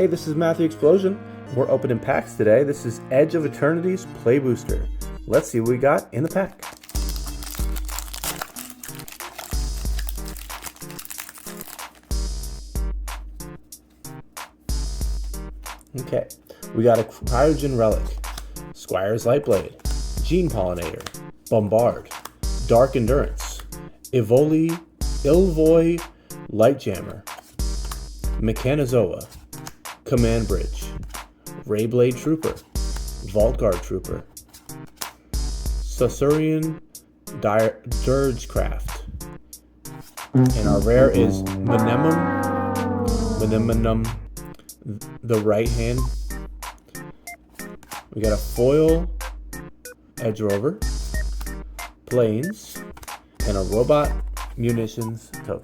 Hey, this is Matthew Explosion. We're opening packs today. This is Edge of Eternities Play Booster. Let's see what we got in the pack. Okay, we got a Cryogen Relic, Squire's Lightblade, Gene Pollinator, Bombard, Dark Endurance, Ilvoy Lightjammer, Mechanozoa, Command Bridge, Rayblade Trooper, Vault Guard Trooper, Saurian Dirgecraft, and our rare is Menemum, the right hand. We got a foil Edge Rover, Plains, and a Robot Munitions token.